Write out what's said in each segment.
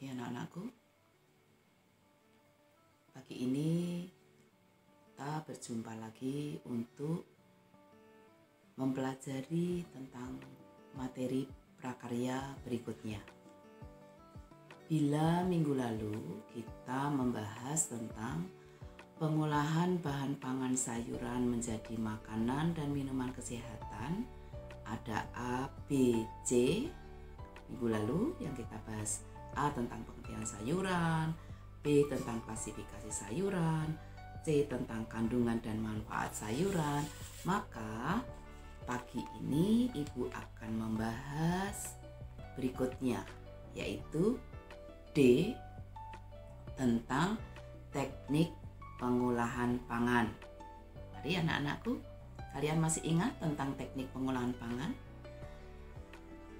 pagi anak-anakku. Pagi ini kita berjumpa lagi untuk mempelajari tentang materi prakarya berikutnya. Bila minggu lalu kita membahas tentang pengolahan bahan pangan sayuran menjadi makanan dan minuman kesehatan, ada A, B, C. Minggu lalu yang kita bahas A tentang pengertian sayuran, B tentang klasifikasi sayuran, C tentang kandungan dan manfaat sayuran. Maka pagi ini Ibu akan membahas berikutnya, yaitu D tentang teknik pengolahan pangan. Mari anak-anakku, kalian masih ingat tentang teknik pengolahan pangan?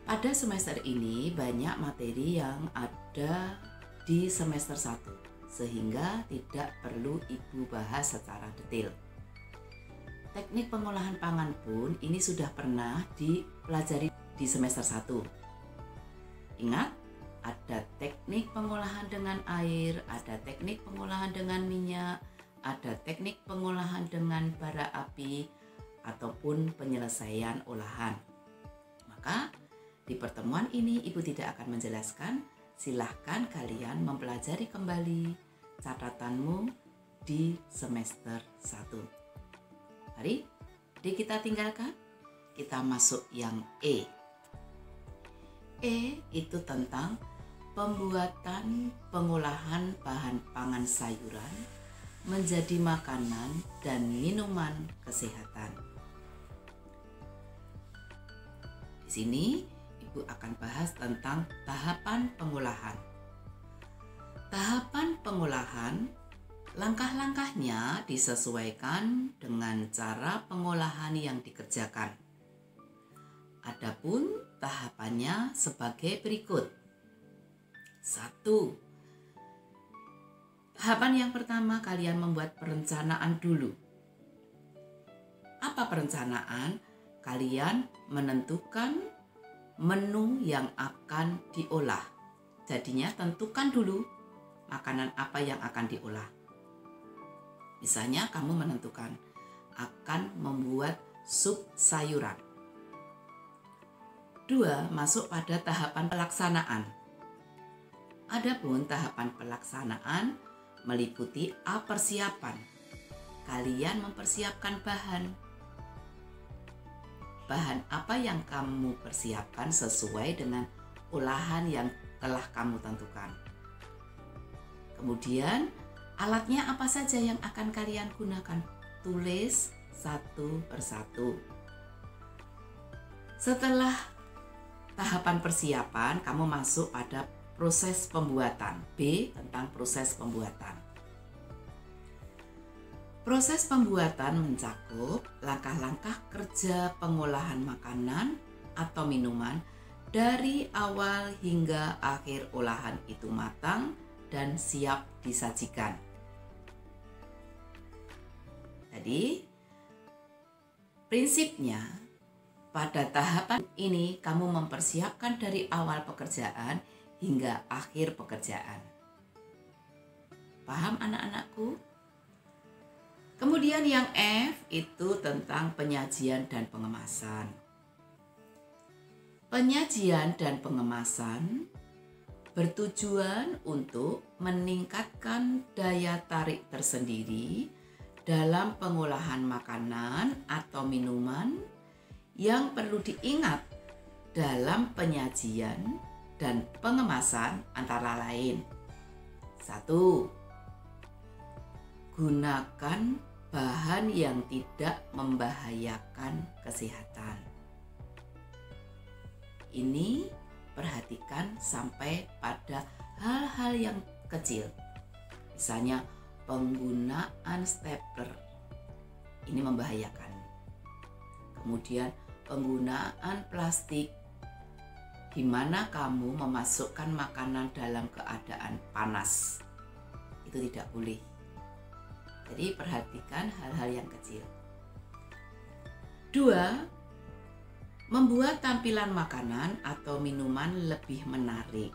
Pada semester ini banyak materi yang ada di semester 1, sehingga tidak perlu Ibu bahas secara detail. Teknik pengolahan pangan pun ini sudah pernah dipelajari di semester 1. Ingat, ada teknik pengolahan dengan air, ada teknik pengolahan dengan minyak, ada teknik pengolahan dengan bara api, ataupun penyelesaian olahan. Maka di pertemuan ini Ibu tidak akan menjelaskan, silahkan kalian mempelajari kembali catatanmu di semester 1. Mari kita tinggalkan, kita masuk yang E. E itu tentang pembuatan pengolahan bahan pangan sayuran menjadi makanan dan minuman kesehatan. Di sini Ibu akan bahas tentang tahapan pengolahan. Tahapan pengolahan, langkah-langkahnya disesuaikan dengan cara pengolahan yang dikerjakan. Adapun tahapannya sebagai berikut. 1. Tahapan yang pertama, kalian membuat perencanaan dulu. Apa perencanaan? Kalian menentukan menu yang akan diolah. Jadinya tentukan dulu makanan apa yang akan diolah. Misalnya kamu menentukan akan membuat sup sayuran. 2. Masuk pada tahapan pelaksanaan. Adapun tahapan pelaksanaan meliputi A. Persiapan. Kalian mempersiapkan bahan apa yang kamu persiapkan sesuai dengan olahan yang telah kamu tentukan. Kemudian alatnya apa saja yang akan kalian gunakan? Tulis satu persatu. Setelah tahapan persiapan, kamu masuk pada proses pembuatan. B tentang proses pembuatan. Proses pembuatan mencakup langkah-langkah kerja pengolahan makanan atau minuman dari awal hingga akhir olahan itu matang dan siap disajikan. Jadi, prinsipnya pada tahapan ini kamu mempersiapkan dari awal pekerjaan hingga akhir pekerjaan. Paham anak-anakku? Kemudian yang F itu tentang penyajian dan pengemasan. Penyajian dan pengemasan bertujuan untuk meningkatkan daya tarik tersendiri dalam pengolahan makanan atau minuman. Yang perlu diingat dalam penyajian dan pengemasan antara lain. 1. Gunakan bahan yang tidak membahayakan kesehatan. Ini perhatikan sampai pada hal-hal yang kecil. Misalnya penggunaan stapler. Ini membahayakan. Kemudian penggunaan plastik, di mana kamu memasukkan makanan dalam keadaan panas. Itu tidak boleh. Jadi perhatikan hal-hal yang kecil. 2. Membuat tampilan makanan atau minuman lebih menarik.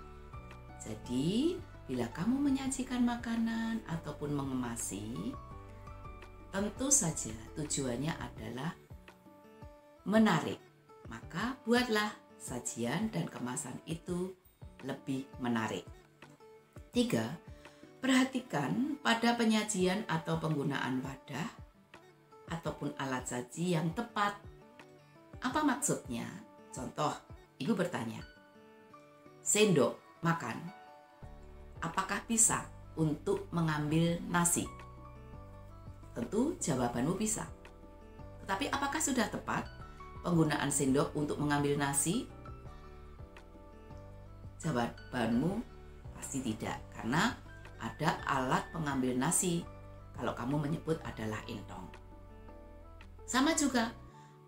Jadi, bila kamu menyajikan makanan ataupun mengemasi, tentu saja tujuannya adalah menarik. Maka buatlah sajian dan kemasan itu lebih menarik. 3. Perhatikan pada penyajian atau penggunaan wadah ataupun alat saji yang tepat. Apa maksudnya? Contoh, ibu bertanya, sendok makan, apakah bisa untuk mengambil nasi? Tentu jawabanmu bisa. Tetapi apakah sudah tepat penggunaan sendok untuk mengambil nasi? Jawabanmu pasti tidak, karena ada alat pengambil nasi. Kalau kamu menyebut adalah entong. Sama juga,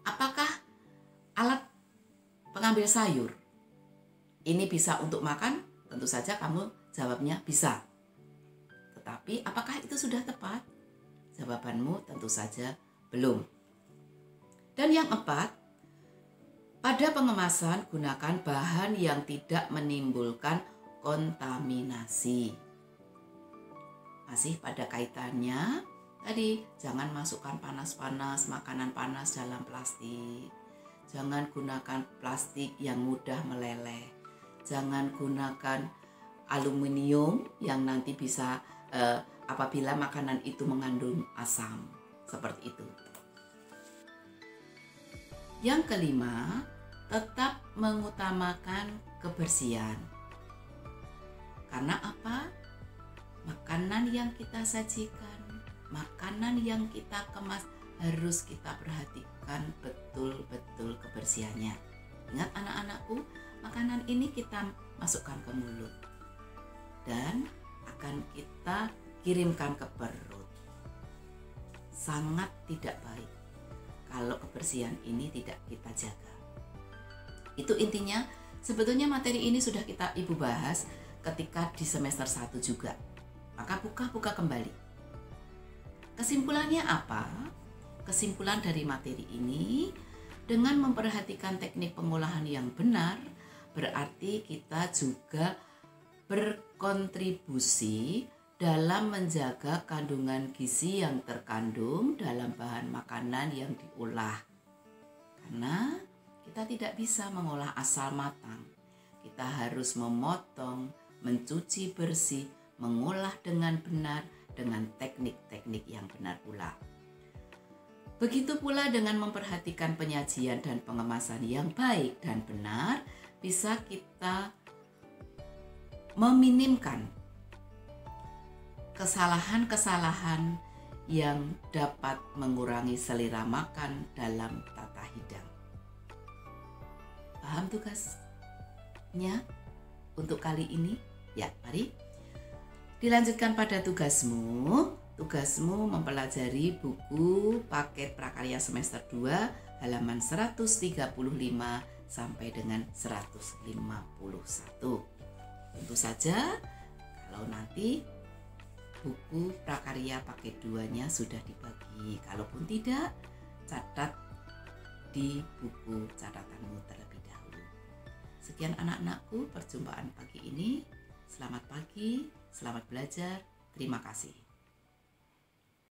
apakah alat pengambil sayur ini bisa untuk makan? Tentu saja kamu jawabnya bisa. Tetapi apakah itu sudah tepat? Jawabanmu tentu saja belum. Dan yang 4, pada pengemasan gunakan bahan yang tidak menimbulkan kontaminasi. Masih pada kaitannya tadi, jangan masukkan panas-panas, makanan panas dalam plastik. Jangan gunakan plastik yang mudah meleleh. Jangan gunakan aluminium yang nanti bisa apabila makanan itu mengandung asam. Seperti itu. Yang kelima, tetap mengutamakan kebersihan. Karena apa? Makanan yang kita sajikan, makanan yang kita kemas harus kita perhatikan betul-betul kebersihannya. Ingat anak-anakku, makanan ini kita masukkan ke mulut dan akan kita kirimkan ke perut. Sangat tidak baik kalau kebersihan ini tidak kita jaga. Itu intinya. Sebetulnya materi ini sudah ibu bahas ketika di semester 1 juga. Maka buka kembali. Kesimpulannya apa? Kesimpulan dari materi ini, dengan memperhatikan teknik pengolahan yang benar, berarti kita juga berkontribusi dalam menjaga kandungan gizi yang terkandung dalam bahan makanan yang diolah. Karena kita tidak bisa mengolah asal matang. Kita harus memotong, mencuci bersih, mengolah dengan benar, dengan teknik-teknik yang benar pula. Begitu pula dengan memperhatikan penyajian dan pengemasan yang baik dan benar, bisa kita meminimkan kesalahan-kesalahan yang dapat mengurangi selera makan dalam tata hidang. Paham tugasnya untuk kali ini? Ya, mari dilanjutkan pada tugasmu. Tugasmu mempelajari buku paket prakarya semester 2 halaman 135 sampai dengan 151. Tentu saja kalau nanti buku prakarya paket 2-nya sudah dibagi. Kalaupun tidak, catat di buku catatanmu terlebih dahulu. Sekian anak-anakku, perjumpaan pagi ini. Selamat pagi, selamat belajar. Terima kasih.